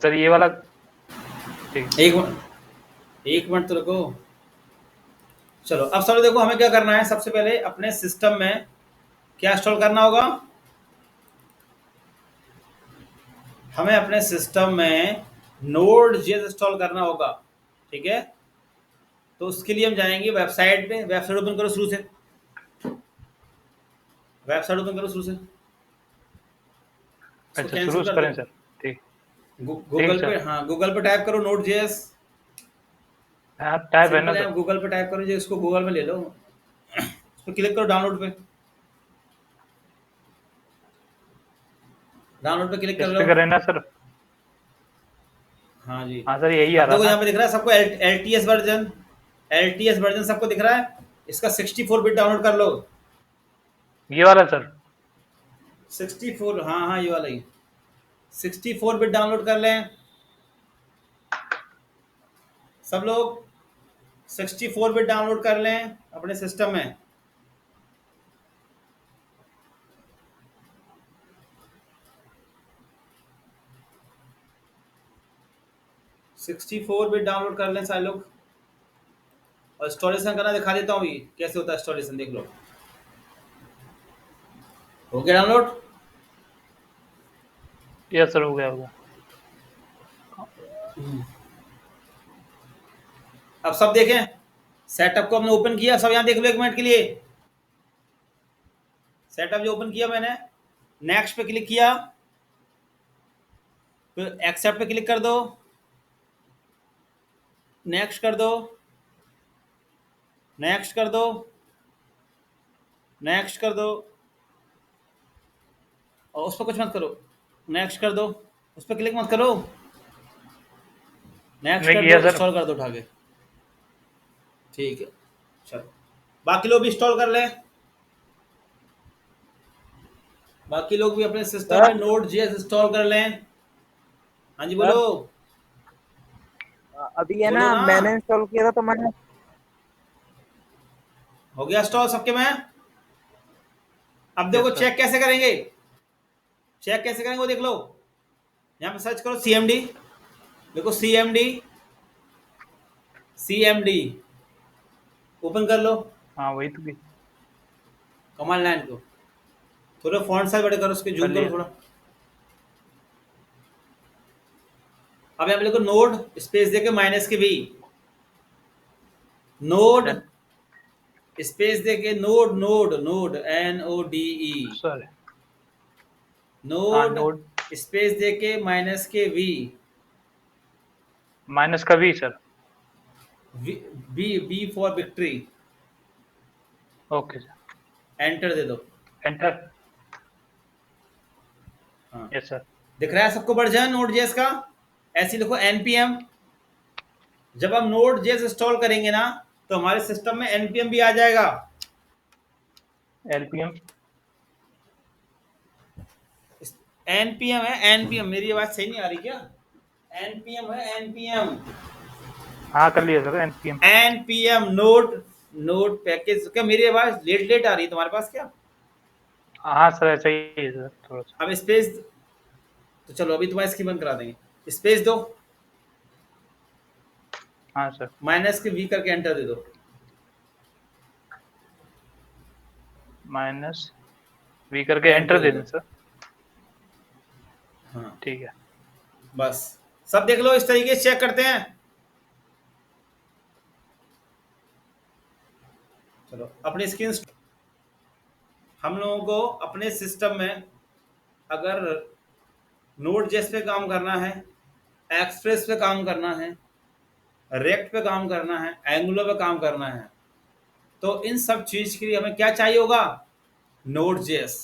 Sir ये वाला ठीक। एक मिनट तो रुको। चलो अब सर देखो हमें क्या करना है, सबसे पहले अपने सिस्टम में क्या इंस्टॉल करना होगा। हमें अपने सिस्टम में नोड जेएस इंस्टॉल करना होगा, ठीक है। तो उसके लिए हम जाएंगे वेबसाइट पे। वेबसाइट ओपन करो शुरू से, वेबसाइट ओपन करो शुरू से, इसको अच्छा शुरू कैंसिल से कर दो। करें सर। ठीक। ठीक गूगल पे, सर। हाँ गूगल पे टाइप करो नोड जेएस। हाँ टाइप है ना सिंपल है, सर। गूगल पे टाइप करो, जो इसको गूगल में ले लो, उस पर क्लिक करो डाउनलोड पे, डाउनलोड पे क्लिक कर इस लो। पे करें ना सर। हाँ जी। हाँ सर यही आ अब रहा देखो था। यहाँ पे दिख रहा है सबको L T S version, L T S version सबको दिख रहा है। इसका 64 बिट डाउनलोड कर लो। ये वाला सर। 64, हाँ हाँ ये वाला ही, 64 बिट डाउनलोड कर लें सब लोग। 64 बिट डाउनलोड कर लें अपने सिस्टम में। 64 बिट डाउनलोड कर लें सारे लोग। और इंस्टॉलेशन करना दिखा देता हूँ, ये कैसे होता है इंस्टॉलेशन, देख लो। हो गया डाउनलोड। ये सर हो गया होगा। अब सब देखें, सेटअप को हमने ओपन किया, सब यहाँ देख लो एक मिनट के लिए। सेटअप जो ओपन किया मैंने, नेक्स्ट पे क्लिक किया, फिर एक्सेप्ट पे क्लिक कर दो, नेक्स्ट कर दो, नेक्स्ट कर दो, नेक्स्ट कर दो, और उस पर कुछ मत करो, नेक्स्ट कर दो, उस पर क्लिक मत करो, नेक्स्ट नहीं कर किया दो, सर। इंस्टॉल कर दो उठा के। ठीक है, चलो बाकी लोग भी इंस्टॉल कर लें। बाकी लोग भी अपने सिस्टम सर में नोड जेएस इंस्टॉल कर लें। हाँ जी बोलो। सर अभी है बोलो ना, ना। मैंने इंस्टॉल किया था तो मैंने। हो गया इंस्टॉल सबके में। अब देखो यस सर। चेक कैसे करेंगे, चेक कैसे करेंगे वो देख लो। यहाँ पे सर्च करो सीएमडी, देखो सीएमडी, सीएमडी ओपन कर लो हाँ वही तो कमांड लाइन को। थोड़ा फॉन्ट साइज बड़े करो, उसके कर जूम करो लिया थोड़ा। सर। अब यहाँ पे देखो नोड स्पेस देके माइनस के भी, नोड डन। स्पेस देके node, node node N O D E, sir. हाँ नोड नोट। स्पेस देके माइनस के वी, माइनस का भी sir. B B for victory, okay sir. Enter दे दो। एंटर। हाँ यस सर। दिख रहा है सबको वर्जन नोड जेएस का। ऐसे लिखो एनपीएम। जब हम नोड जेएस इंस्टॉल करेंगे ना, तो हमारे सिस्टम में एनपीएम भी आ जाएगा। एलपीएम। एनपीएम है, एनपीएम। मेरी आवाज सही नहीं आ रही क्या? एनपीएम है, एनपीएम, हाँ कर लिया sir NPM. NPM node, node package. क्या मेरी आवाज लेट लेट आ रही है तुम्हारे पास क्या? हाँ सर ऐसा ही है सर थोड़ा सा। अब स्पेस, तो चलो अभी तुम्हारी स्क्रीन बंद करा देंगे। स्पेस दो, हाँ सर। माइनस के वी करके एंटर दे दो। माइनस वी करके एंटर एंटर दे दे दो। दें सर। हाँ ठीक है। बस, सब देख लो, इस तरीके से चेक करते हैं। चलो अपनी स्क्रीन, हम लोगों को अपने सिस्टम में अगर नोड जेएस पे काम करना है, एक्सप्रेस पे काम करना है, रेक्ट पे काम करना है, एंगुलर पे काम करना है, तो इन सब चीज के लिए हमें क्या चाहिए होगा? Node JS.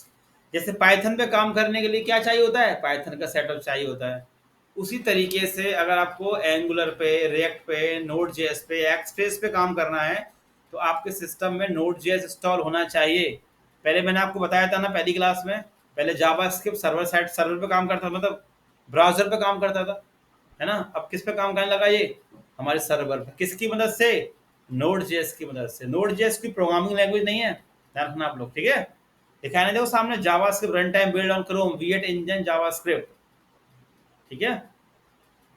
जैसे पाइथन पे काम करने के लिए क्या चाहिए होता है? पाइथन का सेटअप चाहिए होता है। उसी तरीके से अगर आपको एंगुलर पे, रिएक्ट पे, नोड जेएस पे, एक्सप्रेस पे काम करना है, तो आपके सिस्टम में नोड जेएस इंस्टॉल होना चाहिए। पहले मैंने आपको बताया था ना पहली क्लास में, पहले जावास्क्रिप्ट सर्वर साइड, सर्वर पे काम करता था, मतलब ब्राउजर पे काम करता था, है ना। अब किस पे काम करने लगा ये? हमारे सर्वर पे। किसकी मदद से? नोड जेएस की मदद से। नोड जेएस की प्रोग्रामिंग लैंग्वेज नहीं है, ध्यान रखना आप लोग, ठीक है। दिखाने देखो सामने, JavaScript run time build on Chrome V8 engine JavaScript, ठीक है।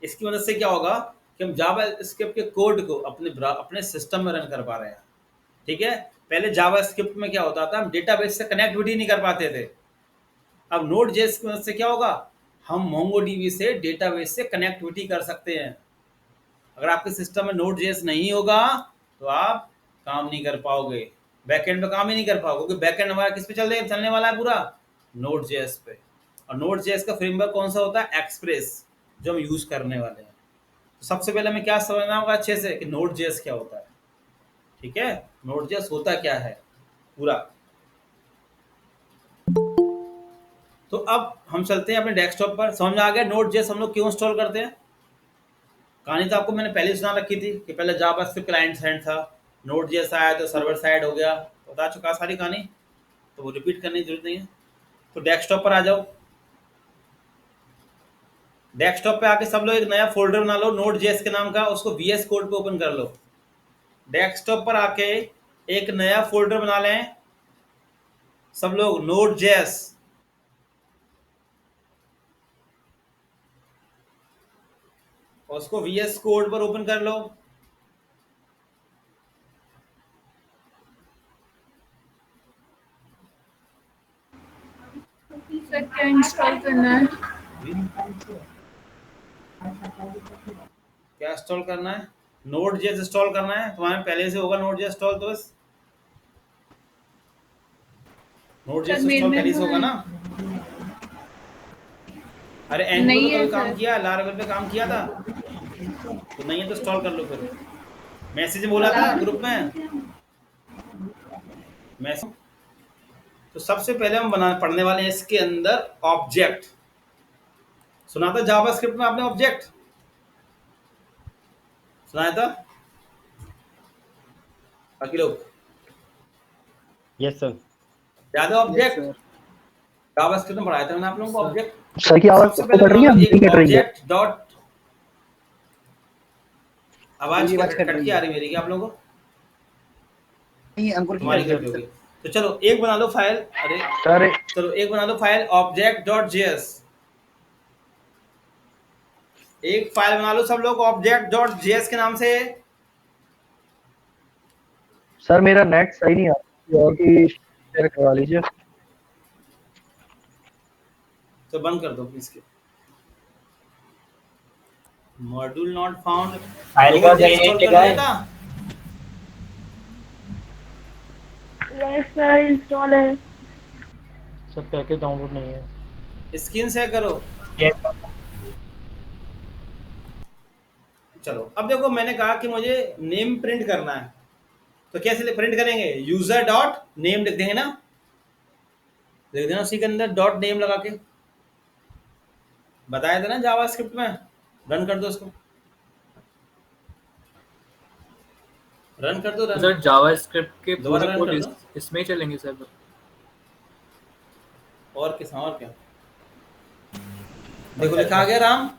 इसकी मदद से क्या होगा कि हम जावा स्क्रिप्ट के कोड को अपने सिस्टम में रन कर पा रहे हैं। ठीक है, पहले जावा स्क्रिप्ट में क्या होता था, हम डेटाबेस से कनेक्टिविटी नहीं कर पाते थे। अब नोड जेएस की मदद से क्या होगा, हम मोंगोडीबी से डेटाबेस से कनेक्टिविटी कर सकते हैं। अगर आपके सिस्टम में नोड जेएस नहीं होगा तो आप काम नहीं कर पाओगे, बैकएंड पे काम ही नहीं कर पाओगे, क्योंकि बैकएंड हमारा किस पे चलने वाला है, पूरा नोड जेएस पे। और नोड जेएस का फ्रेमवर्क कौन सा होता है, एक्सप्रेस, जो हम यूज करने वाले हैं। तो सबसे पहले हमें क्या समझना होगा अच्छे से कि नोड जेएस क्या होता है। ठीक है, नोड जेएस होता क्या है पूरा। तो अब हम चलते हैं अपने डेस्कटॉप पर। समझ में आ गया नोड जेएस हम लोग क्यों इंस्टॉल करते हैं। कहानी तो आपको मैंने पहले ही सुना रखी थी कि पहले जावा स्क्रिप्ट क्लाइंट साइड था, नोड जेएस आया तो सर्वर साइड हो गया, बता चुका सारी कहानी, तो वो रिपीट करने की जरूरत नहीं है। तो डेस्कटॉप पर आ जाओ। डेस्कटॉप पे आके सब लोग एक नया फोल्डर बना लो नोड जेएस के नाम का, उसको वीएस कोड पे ओपन कर लो। डेस्कटॉप पर आके एक नया फोल्डर बना लें सब लोग, नोड जेएस। उसको वीएस कोड पर ओपन कर लो। सर क्या इंस्टॉल करना है? क्या इंस्टॉल करना है, नोड जेएस इंस्टॉल करना है। तुम्हारे पहले से होगा नोड जेएस इंस्टॉल, तो बस नोड सर जेएस मेरे इंस्टॉल में पहले से तो होगा है। ना। अरे एंगुलर नहीं पे है कभी काम सर। किया, लारावेल पे काम किया था, तो नहीं है तो इंस्टॉल कर लो फिर। मैसेज में बोला था ग्रुप में, मैसेज। तो सबसे पहले हम पढ़ने वाले हैं इसके अंदर ऑब्जेक्ट। सुना था जावा स्क्रिप्ट में आपने ऑब्जेक्ट सुनाया था बाकी लोग, यस सर। याद है ऑब्जेक्ट, जावा स्क्रिप्ट में पढ़ाया था मैंने आप लोगों को सर। ऑब्जेक्ट। सर की आवाज सबसे सबको पहले कट बना रही है, लो नहीं एक कट रही है? ऑब्जेक्ट डॉट, आवाज मेरी आवाज कट कट कट रही के आ है। रही मेरी क्या आप लोगों को, नहीं, अंकुर की तुम्हारी कट कट रही रही है। होगी। तो चलो एक बना लो फाइल, अरे सर चलो एक बना लो फाइल ऑब्जेक्ट डॉट जेएस। एक फाइल बना लो सब लोग ऑब्जेक्ट डॉट जेएस के नाम से। सर मेरा नेट सही नहीं आ रहा, और की शेयर करवा लीजिए। तो बंद कर दो इसके, मॉड्यूल नॉट फाउंड। फाइल लोगों का ने सही इंस्टॉल कर जगह लिया है। था, सर इंस्टॉल है। सर पैकेज डाउनलोड नहीं है। स्क्रीन शेयर करो। यस। चलो अब देखो, मैंने कहा कि मुझे नेम प्रिंट करना है, तो कैसे प्रिंट करेंगे, यूजर डॉट नेम लिख देंगे ना, लिख देना उसी के अंदर डॉट नेम लगा के, बताया था ना जावा स्क्रिप्ट में। रन कर दो उसको, रन कर दो, रन सर जावा स्क्रिप्ट के दोबारा पूरे रन कोड कर दो। इसमें ही चलेंगे सर। और किस, और क्या, देखो लिखा आ गया राम,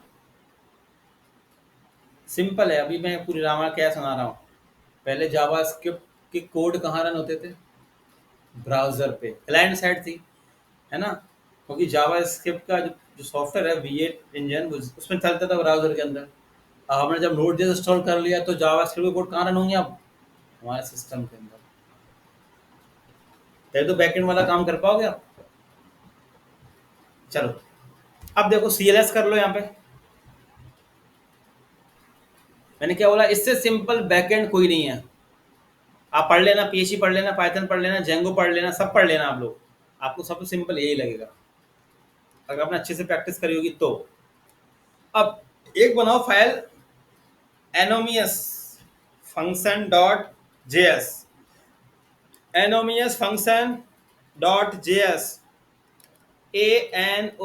सिंपल है। अभी मैं पूरी रामा क्या सुना रहा हूँ। पहले जावा स्क्रिप्ट के कोड कहाँ रन होते थे, ब्राउजर पे, क्लाइंट साइड थी, है ना, क्योंकि जावा स्क्रिप्ट का जो सॉफ्टवेयर है V8 इंजन, उसमें चलता था ब्राउजर के अंदर। अब हमने जब नोड जेएस इंस्टॉल कर लिया तो जावा स्क्रिप्ट के कोड कहाँ रन होंगे अब, हमारे सिस्टम के अंदर। तभी तो बैकएंड वाला काम कर पाओगे आप। चलो अब देखो CLS कर लो यहाँ पे। मैंने क्या बोला, इससे सिंपल बैकएंड कोई नहीं है। आप पढ़ लेना, PHP पढ़ लेना, पाइथन पढ़ लेना, जेंगो पढ़ लेना, सब पढ़ लेना आप लोग, आपको सबसे सिंपल यही लगेगा अगर आपने अच्छे से प्रैक्टिस करी होगी तो। अब एक बनाओ file anonymous function dot JS, anonymous function dot JS, ANONYMOUS,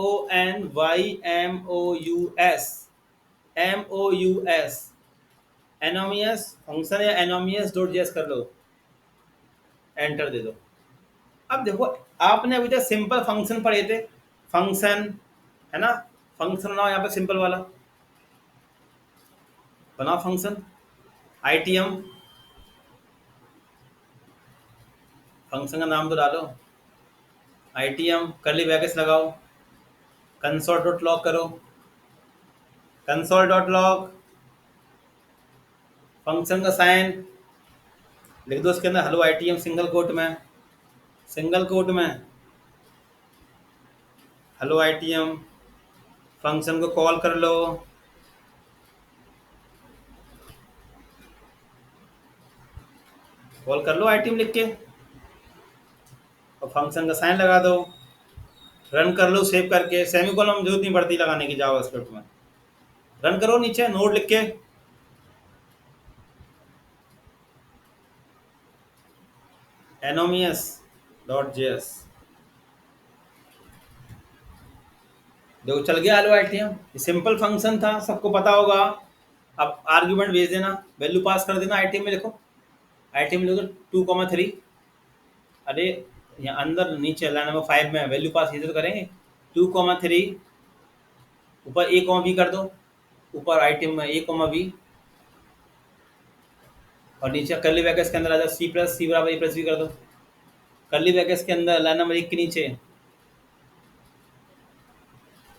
anonymous function या एनोमियस डॉट जेएस कर लो, एंटर दे दो। अब देखो, आपने अभी तक सिंपल फंक्शन पढ़े थे, फंक्शन, है ना, फंक्शन बनाओ यहाँ पे सिंपल वाला, बनाओ फंक्शन आईटीएम, फंक्शन का नाम तो डालो आईटीएम, करली ब्रैकेट्स लगाओ, कंसोल डॉट लॉग करो, कंसोल डॉट लॉग, फंक्शन का साइन लिख दो, उसके अंदर हेलो आईटीएम सिंगल कोट में, सिंगल कोट में हेलो आईटीएम, फंक्शन को कॉल कर लो, कॉल कर लो आईटीएम लिख के, और फंक्शन का साइन लगा दो, रन कर लो सेव करके। सेमीकोलन जरूरत नहीं पड़ती लगाने की जावास्क्रिप्ट में। रन करो नीचे नोड लिख के, anonymous.js, देखो चल गया हेलो आईटीएम। सिंपल फंक्शन था, सबको पता होगा। अब आर्ग्यूमेंट भेज देना, वैल्यू पास कर देना आईटीएम में। लिखो आईटीएम लिखो 2,3। अरे यहाँ अंदर नीचे लाइन नंबर 5 में वैल्यू पास इधर करेंगे 2,3, ऊपर ए कॉमा बी कर दो, ऊपर आईटीएम में ए कॉमा बी, और नीचे कर्ली ब्रैकेट्स के अंदर आ जाओ सी प्लस सी बराबर ए प्लस बी कर दो। कर्ली ब्रैकेट्स के अंदर लाइन नंबर 1 के नीचे,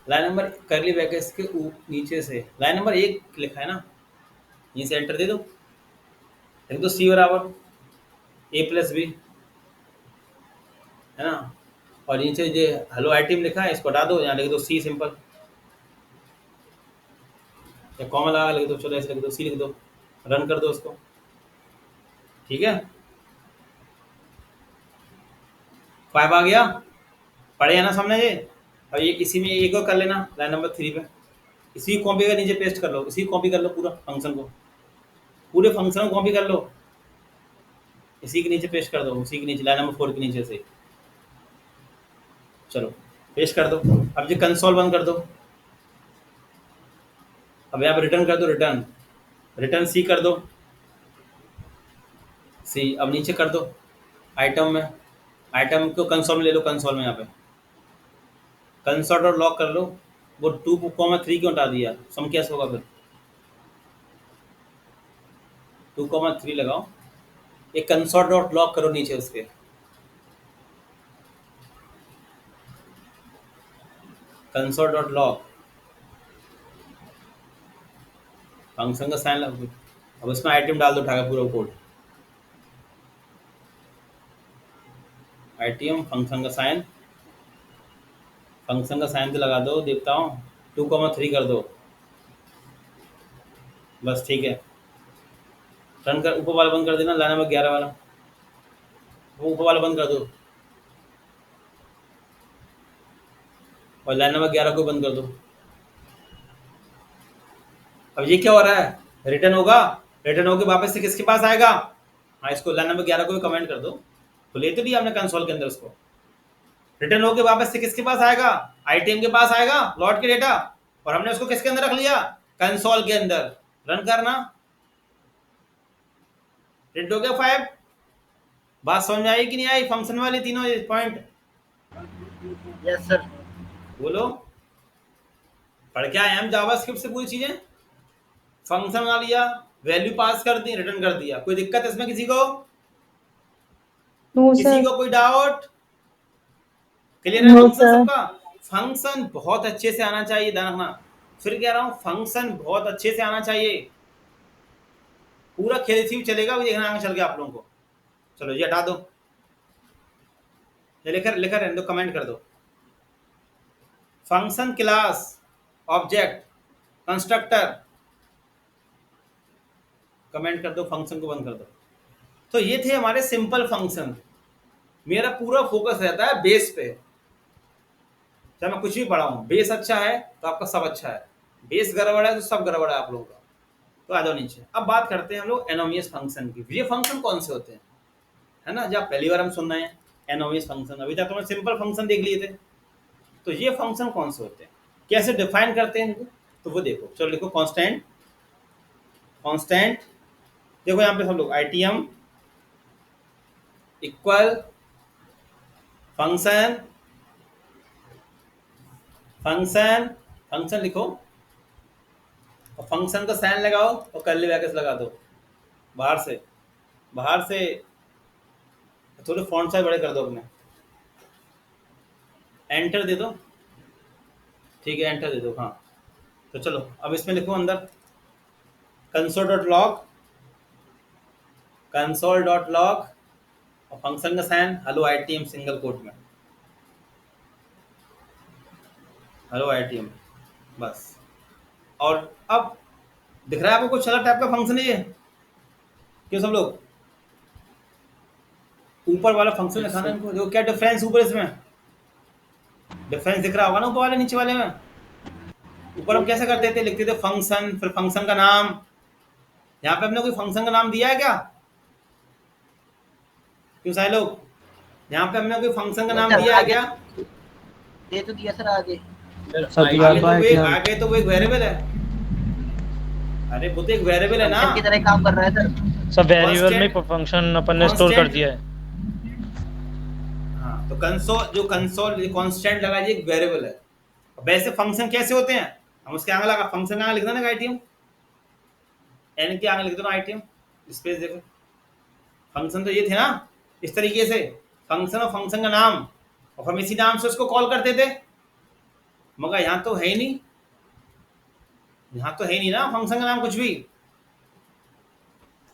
लाइन नंबर कर्ली ब्रैकेट्स के नीचे से लाइन नंबर 1 लिखा है ना, यहीं से एंटर दे दो, लिख दो सी बराबर ए प्लस बी, है ना। और नीचे जो हेलो आईटीएम लिखा है इसको हटा दो, यहाँ लिख दो सी सिंपल, या कॉमा लगा लिख दो, चलो ऐसे लिख दो सी लिख दो, रन कर दो उसको, ठीक है। 5 आ गया, पढ़े है ना सामने ये। और ये इसी में एक और कर लेना लाइन नंबर 3 पे, इसी कॉपी का नीचे पेस्ट कर लो, इसी कॉपी कर लो पूरा फंक्शन को, पूरे फंक्शन को कॉपी कर लो, इसी के नीचे पेस्ट कर दो, उसी के नीचे लाइन नंबर 4 के नीचे से, चलो पेस्ट कर दो। अब ये कंसोल बंद कर दो, अब यहाँ पे रिटर्न कर दो, रिटर्न रिटर्न सी कर दो, सी। अब नीचे कर दो आइटम में, आइटम को कंसोल में ले लो, कंसोल में यहाँ पे कंसोल डॉट लॉक कर लो। वो 2,3 क्यों हटा दिया, सम कैसे होगा फिर, 2,3 लगाओ, एक कंसोल डॉट लॉक करो नीचे उसके, कंसोल डॉट लॉक, फंक्शन का साइन लगा, अब उसमें आइटम डाल दो, उठाकर पूरा कोड, आईटीएम फंक्शन का साइन, फंक्शन का साइन तो लगा दो, देखता हूँ 2,3 कर दो, बस ठीक है। रन कर, ऊपर वाला बंद कर देना, लाइन नंबर 11 वाला, वो ऊपर वाला बंद कर दो, और लाइन नंबर 11 को बंद कर दो। अब ये क्या हो रहा है, रिटर्न होगा, रिटर्न होके वापस से किसके पास आएगा, हाँ इसको लाइन नंबर 11 को भी कमेंट कर दो, तो ले तो लिया हमने कंसोल के अंदर उसको, रिटर्न होके वापस से किसके पास आएगा, आईटीएम के पास आएगा लॉट के डेटा, और हमने उसको किसके अंदर रख लिया, कंसोल के अंदर। रन करना, प्रिंट हो गया 5। बात समझ में आई कि नहीं आई, फंक्शन वाली तीनों पॉइंट, यस सर। बोलो। पढ़ के आए हम जावास्क्रिप्ट से पूरी चीजें, फंक्शन बना लिया, वैल्यू पास कर दी, रिटर्न कर दिया। कोई दिक्कत है इसमें किसी को, नो किसी सर। को कोई डाउट, क्लियर है No, फंक्शन sir. सबका। फंक्शन बहुत अच्छे से आना चाहिए, ध्यान रखना, फिर कह रहा हूँ फंक्शन बहुत अच्छे से आना चाहिए, पूरा खेल इसी में चलेगा, वो देखना आगे चल के आप लोगों को। चलो ये हटा दो, ये लेकर लेकर रहने दो, कमेंट कर दो। Function class object constructor, comment कर दो, फंक्शन को बंद कर दो। तो ये थे हमारे सिंपल फंक्शन। मेरा पूरा फोकस रहता है बेस पे, चाहे मैं कुछ भी पढ़ाऊँ, बेस अच्छा है तो आपका सब अच्छा है, बेस गड़बड़ है तो सब गड़बड़ है आप लोगों का। तो आ जाओ नीचे। अब बात करते हैं हम लोग एनोमियस फंक्शन की। ये फंक्शन कौन से होते हैं, है ना, जब पहली बार हम सुन रहे हैं एनोमियस फंक्शन, अभी तक तो मैं सिंपल फंक्शन देख लिए थे। तो ये फंक्शन कौन से होते हैं, कैसे डिफाइन करते हैं इनको, तो वो देखो। चलो लिखो कांस्टेंट, कांस्टेंट देखो यहाँ पे सब लोग ITM equal function, function function लिखो, और फंक्शन का साइन लगाओ और कर्ली ब्रैकेट्स लगा दो। बाहर से थोड़े फॉन्ट साइज बड़े कर दो अपने, एंटर दे दो, ठीक है एंटर दे दो। हाँ तो चलो अब इसमें लिखो अंदर console.log और फंक्शन का sign hello ITM single quote में, हेलो आईटीएम, बस। और अब दिख रहा है आपको कुछ अलग टाइप का फंक्शन है ये? क्यों सब लोग ऊपर वाला फंक्शन लिखाना है इनको, देखो क्या डिफरेंस ऊपर इसमें डिफरेंस दिख रहा होगा ना ऊपर वाले नीचे वाले में। ऊपर हम कैसे करते थे, लिखते थे फंक्शन, फिर फंक्शन का नाम। यहाँ पे हमने कोई फंक्शन का नाम दिया है क्या? क्यों सारे लोग, यहाँ पे हमने कोई फंक्शन का नाम दिया है क्या? दे तो दिया सर आगे। आगे तो वो एक वेरिएबल है। अरे वो तो एक वेरिएबल है ना, फंक्शन की तरह काम कर रहा है सर। सब वेरिएबल में फंक्शन अपन ने स्टोर कर दिया है। हाँ, तो कंसोल कांस्टेंट लगा जी, एक वेरिएबल है। वैसे फंक्शन कैसे होते हैं, हम उसके आगे लगा फंक्शन का आगे लिख देना आईटीएम, एन के आगे लिख देना आईटीएम, स्पेस देखो। फंक्शन तो ये थे ना इस तरीके से, फंक्शन और फंक्शन का नाम, और हम इसी नाम से उसको कॉल करते थे। मगर यहाँ तो है ही नहीं, यहाँ तो है नहीं ना फंक्शन का नाम कुछ भी।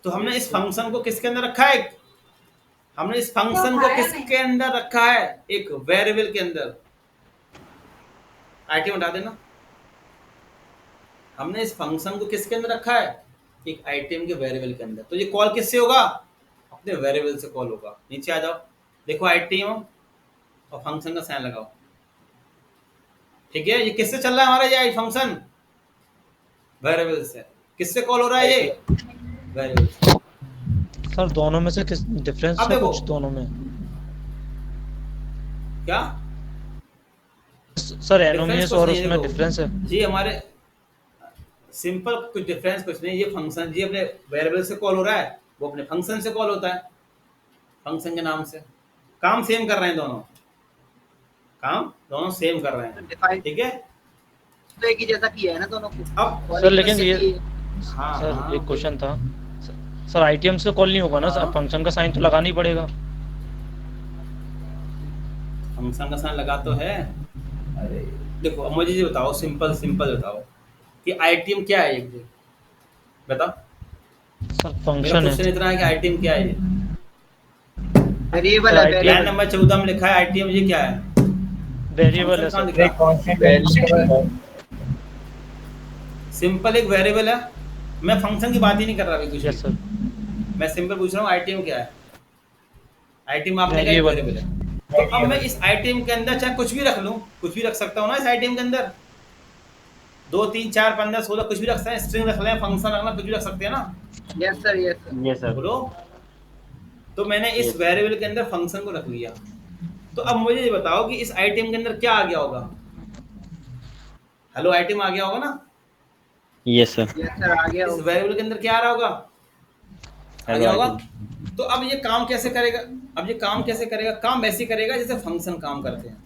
तो हमने इस फंक्शन को किसके अंदर रखा है, हमने इस फंक्शन को किसके अंदर रखा है, एक वेरिएबल के अंदर। आईटीएम हटा देना। हमने इस फंक्शन को किसके अंदर रखा है, एक आईटीएम के वेरिएबल के अंदर। तो ये कॉल किससे होगा, अपने वेरिएबल से कॉल होगा। नीचे आ जाओ, देखो आईटीएम और फंक्शन का साइन लगाओ, ठीक है। ये किससे चल रहा है हमारा ये फंक्शन, वेरिएबल से। किससे कॉल हो रहा है ये, वेरिएबल से। सर दोनों में से किस डिफरेंस अब है देखो। कुछ दोनों में? क्या सर एनोनिमस कुछ और नहीं है, उसमें देखो। डिफरेंस है? जी हमारे सिंपल कुछ डिफरेंस कुछ नहीं, ये फंक्शन जी अपने वेरिएबल से कॉल हो रहा है, वो अपने फंक्शन से कॉल होता है, फंक्शन के नाम से। काम सेम कर रहे हैं दोनों, काम दोनों सेम कर रहे हैं, डिफाइन ठीक है। तो एक ही जैसा किया है ना दोनों को। अब सर लेकिन ये हाँ सर हाँ, एक क्वेश्चन था सर, आईटीएम से कॉल नहीं होगा ना सर, हाँ। फंक्शन का साइन तो लगाना ही पड़ेगा। फंक्शन का साइन लगा तो है। अरे देखो अब मुझे ये बताओ, सिंपल बताओ कि आईटीएम क्या है, एक बताओ। सर मेरा फंक्शन क्वेश्चन है इतना है कि आईटीएम क्या है। वेरिएबल है सर, वेरिएबल। लाइन नंबर 14 में लिखा है आईटीएम, ये क्या है, वेरिएबल है फंक्शन सर। कहाँ दिख रहा है? सिंपल एक वेरिएबल है। मैं फंक्शन की बात ही नहीं कर रहा अभी कुछ यस भी। सर, मैं सिंपल पूछ रहा हूँ आईटीएम क्या है। आईटीएम आपने कहा Variable। वेरिएबल है। तो अब मैं इस आईटीएम के अंदर चाहे कुछ भी रख लूँ, कुछ भी रख सकता हूँ ना इस आईटीएम के अंदर। 2 3 4 15 16 कुछ भी रख सकते हैं, स्ट्रिंग रख लें, फंक्शन रखना, कुछ भी रख सकते हैं ना, yes sir yes sir. Yes sir. बोलो। तो मैंने इस Yes. वेरिएबल के अंदर फंक्शन को रख लिया। तो अब मुझे ये बताओ कि इस आईटीएम के अंदर क्या आ गया होगा, हेलो आईटीएम आ गया होगा ना, यस सर। यस सर आ गया इस होगा। वेरिएबल के अंदर क्या आ रहा होगा, आ गया होगा। तो अब ये काम कैसे करेगा, काम वैसे करेगा जैसे फंक्शन काम करते हैं,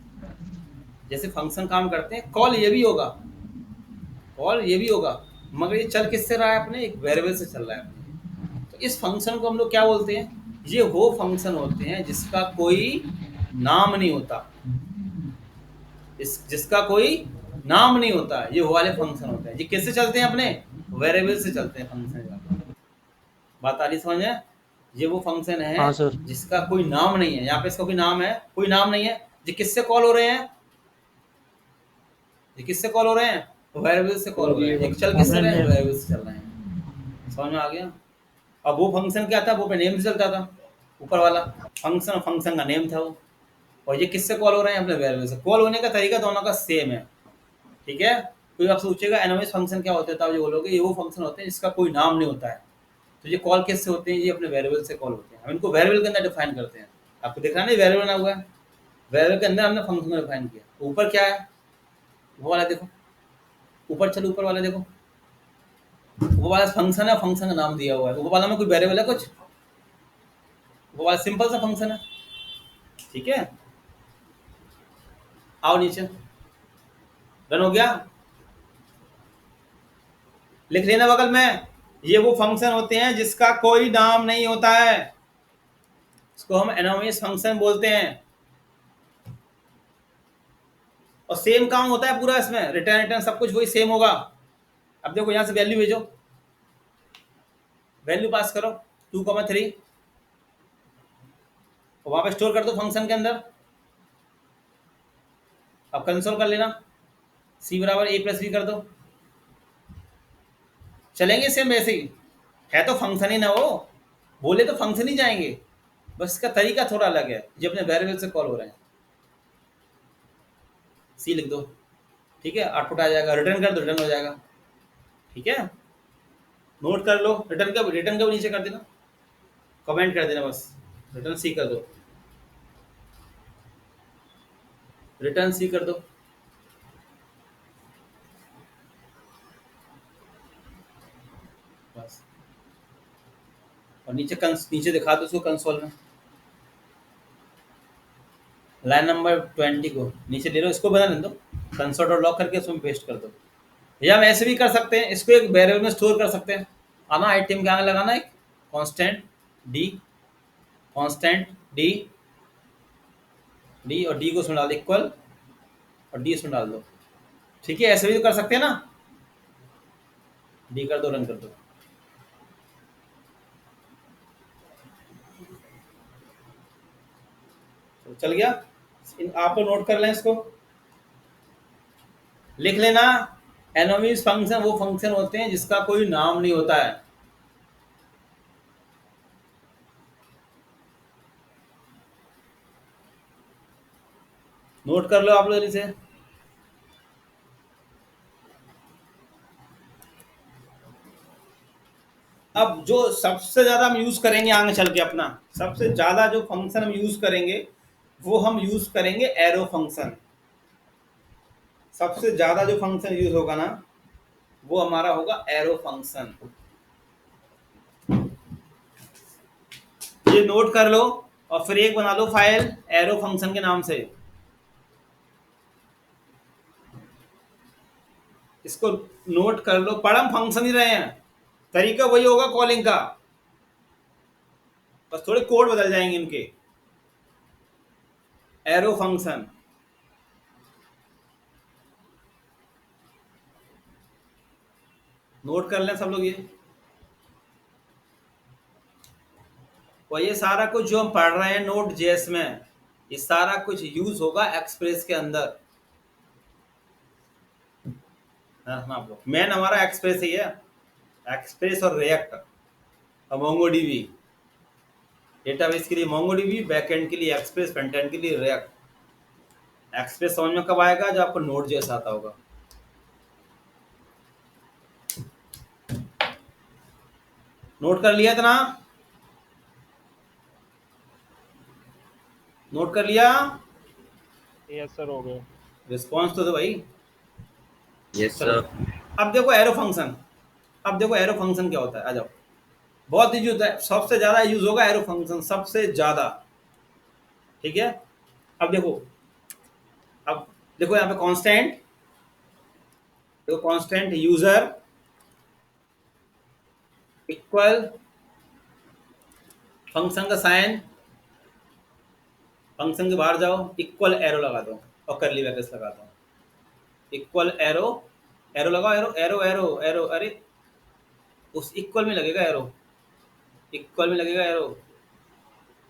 जैसे फंक्शन काम करते हैं। कॉल ये भी होगा, मगर ये चल किससे रहा है, अपने एक वेरिएबल से चल रहा है अपने। तो इस फंक्शन को हम लोग क्या बोलते हैं, ये वो फंक्शन होते हैं जिसका कोई नाम नहीं होता, जिसका कोई नाम नहीं होता, ये वो वाले फंक्शन होते हैं। ये किससे चलते हैं, अपने वेरिएबल से चलते हैं फंक्शन। बात आ रही समझ में? ये वो फंक्शन है हाँ सर। जिसका कोई नाम नहीं है। यहाँ पे इसका कोई नाम है, कोई नाम नहीं है। ये किससे कॉल हो रहे हैं, वेरिएबल से कॉल हो रहे हैं। एक चल किससे रहे हैं, वेरिएबल से चल रहे हैं। समझ में आ गया? अब वो फंक्शन क्या था, वो पे नेम से चलता था, ऊपर वाला फंक्शन और फंक्शन का नेम था वो। और ये किससे कॉल हो रहे हैं, अपने वेरिएबल से। कॉल होने का तरीका दोनों का सेम है, ठीक है। कोई आपसे पूछेगा एनोनिमस फंक्शन क्या होता है, तो आप ये बोलोगे ये वो फंक्शन होते हैं जिसका कोई नाम नहीं होता है। तो ये कॉल किससे होते हैं, ये अपने वेरिएबल से कॉल होते हैं। हम इनको वेरिएबल के अंदर डिफाइन करते हैं। आपको दिख रहा है ना वेरिएबल बना हुआ है, वेरिएबल के अंदर हमने फंक्शन को डिफाइन किया। ऊपर क्या है, वो वाला देखो, ऊपर चलो, ऊपर वाला देखो, वो वाला फंक्शन है, फंक्शन का नाम दिया हुआ है। ऊपर वाला में कोई वेरिएबल है कुछ, वो वाला सिंपल सा फंक्शन है, ठीक है। आओ नीचे, रन हो गया, लिख लेना बगल में। ये वो फंक्शन होते हैं जिसका कोई नाम नहीं होता है, इसको हम एनोनिमस फंक्शन बोलते हैं। और सेम काम होता है पूरा इसमें, रिटर्न सब कुछ वही सेम होगा। अब देखो यहाँ से वैल्यू भेजो, वैल्यू पास करो 2,3 और वहां पे स्टोर कर दो फंक्शन के अंदर। अब कंसोल कर लेना, c बराबर a प्लस बी कर दो, चलेंगे सेम वैसे ही, है तो फंक्शन ही ना, वो बोले तो फंक्शन ही जाएंगे, बस इसका तरीका थोड़ा अलग है, जो अपने वेरिएबल से कॉल हो रहे हैं। सी लिख दो, ठीक है, आउटपुट आ जाएगा, रिटर्न कर दो, रिटर्न हो जाएगा, ठीक है। नोट कर लो, रिटर्न का भी नीचे कर देना, कमेंट कर देना, बस रिटर्न सी कर दो, रिटर्न सी कर दो, बस। और नीचे दिखा दो उसको कंसोल में, लाइन नंबर 20 को नीचे ले लो, इसको बना दो, कंसोल डॉट लॉक करके उसमें पेस्ट कर दो। या हम ऐसे भी कर सकते हैं, इसको एक वेरिएबल में स्टोर कर सकते हैं। आना आइटम क्या लगाना है, constant D, constant D, D और डी को उसमें डाल दो इक्वल, और डी इसमें डाल दो, ठीक है। ऐसे भी तो कर सकते हैं ना, डी कर दो, रन कर दो। तो चल गया, आप तो नोट कर लें, इसको लिख लेना। एनोनिमस फंक्शन वो फंक्शन होते हैं जिसका कोई नाम नहीं होता है। नोट कर लो आप लोग जल्दी से। अब जो सबसे ज्यादा हम यूज करेंगे आगे चल के, अपना सबसे ज्यादा जो फंक्शन हम यूज करेंगे वो हम यूज करेंगे एरो फंक्शन। सबसे ज्यादा जो फंक्शन यूज होगा ना वो हमारा होगा एरो फंक्शन। ये नोट कर लो और फिर एक बना लो फाइल एरो फंक्शन के नाम से। इसको नोट कर लो, पढ़ हम फंक्शन ही रहे हैं, तरीका वही होगा कॉलिंग का, बस थोड़े कोड बदल जाएंगे इनके। एरो फंक्शन, नोट कर लें सब लोग ये। और ये सारा कुछ जो हम पढ़ रहे हैं नोड जेएस में, ये सारा कुछ यूज होगा एक्सप्रेस के अंदर। हाँ, मेन हमारा एक्सप्रेस ही है, एक्सप्रेस और रिएक्ट और मोंगोडीबी। डेटाबेस के लिए मोंगोडीबी, बैकएंड के लिए एक्सप्रेस, फ्रंट एंड के लिए रिएक्ट। एक्सप्रेस समझ में कब आएगा, जब आपको नोड जेएस आता होगा। नोट कर लिया इतना, नोट कर लिया? यस सर, हो गया। रिस्पॉन्स तो दो भाई। Yes sir. अब देखो एरो फंक्शन, अब देखो एरो फंक्शन क्या होता है, आ जाओ। बहुत यूज होता है, सबसे ज्यादा यूज होगा एरो फंक्शन, सबसे ज्यादा, ठीक है। अब देखो, अब देखो यहाँ पे कांस्टेंट, देखो कांस्टेंट यूजर इक्वल फंक्शन का साइन, फंक्शन के बाहर जाओ, इक्वल एरो लगा दो और करली ब्रैकेट्स लगा दो, इक्वल एरो, एरो लगाओ, एरो एरो एरो एरो, अरे उस इक्वल में लगेगा एरो, इक्वल में लगेगा एरो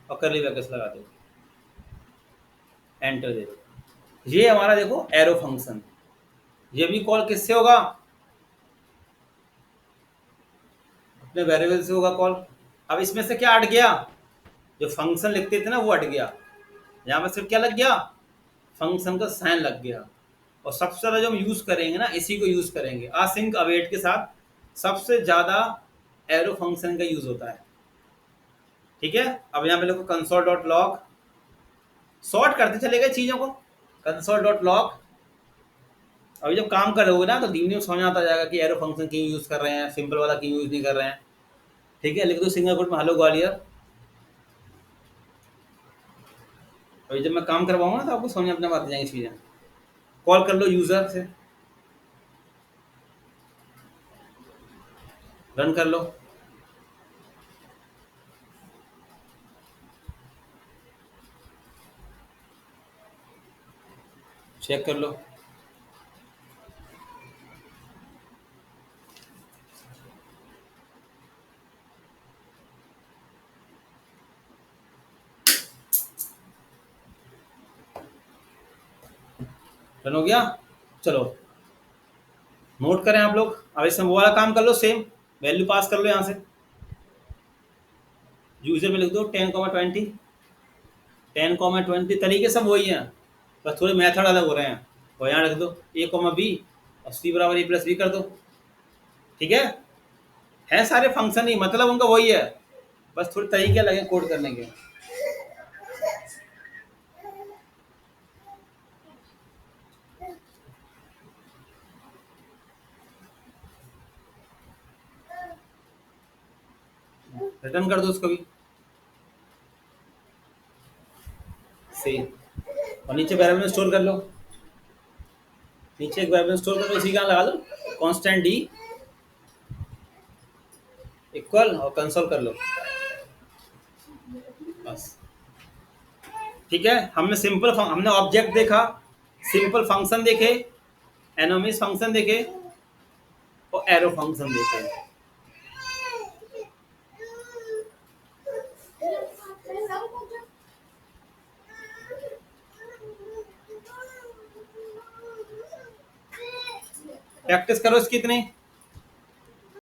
और करली ब्रैकेट्स लगा दो, एंटर दे दो। ये हमारा देखो एरो फंक्शन। ये भी कॉल किससे होगा, अपने वेरिएबल से होगा कॉल। अब इसमें से क्या हट गया, जो फंक्शन लिखते थे ना वो हट गया, यहाँ पे सिर्फ क्या लग गया, फंक्शन का साइन लग गया। और सबसे ज्यादा जो हम यूज करेंगे ना इसी को यूज करेंगे, असिंक अवेट के साथ सबसे ज्यादा एरो फंक्शन का यूज होता है, ठीक है। अब यहाँ पे लिखो कंसोल डॉट लॉग, सॉर्ट करते चले गए चीजों को, कंसोल डॉट लॉग। अभी जब काम कर रहे हो ना तो धीमे धीमे समझ आता जाएगा कि एरो फंक्शन क्यों यूज कर रहे हैं, सिंपल वाला क्यों यूज नहीं कर रहे हैं, ठीक है। लिख दो सिंगल कोट में हेलो ग्वालियर। अभी जब मैं काम करवाऊंगा तो आपको समझ अपने बात जाएंगी चीजें। कॉल कर लो यूजर से, रन कर लो, चेक कर लो। डन हो गया। चलो नोट करें आप लोग। अब इसमें वो वाला काम कर लो, सेम वैल्यू पास कर लो यहाँ से। यूजर में लिख दो 10,20, 10,20 तरीके सब वही हैं, बस थोड़े मेथड अलग हो रहे हैं। और यहाँ रख दो a,b और c बराबर a प्लस बी कर दो। ठीक है सारे फंक्शन ही, मतलब उनका वही है, बस थोड़े तरीके लगे कोड करने के। रिटर्न कर दो उसको भी सेम, और नीचे वेरिएबल में स्टोर कर लो। नीचे एक वेरिएबल स्टोर कर लो, इसी का लगा लो कांस्टेंट d इक्वल और कंसोल कर लो बस। ठीक है, हमने ऑब्जेक्ट देखा, सिंपल फंक्शन देखे, एनोमिस फंक्शन देखे और एरो फंक्शन देखे। प्रैक्टिस करो इसकी इतनी।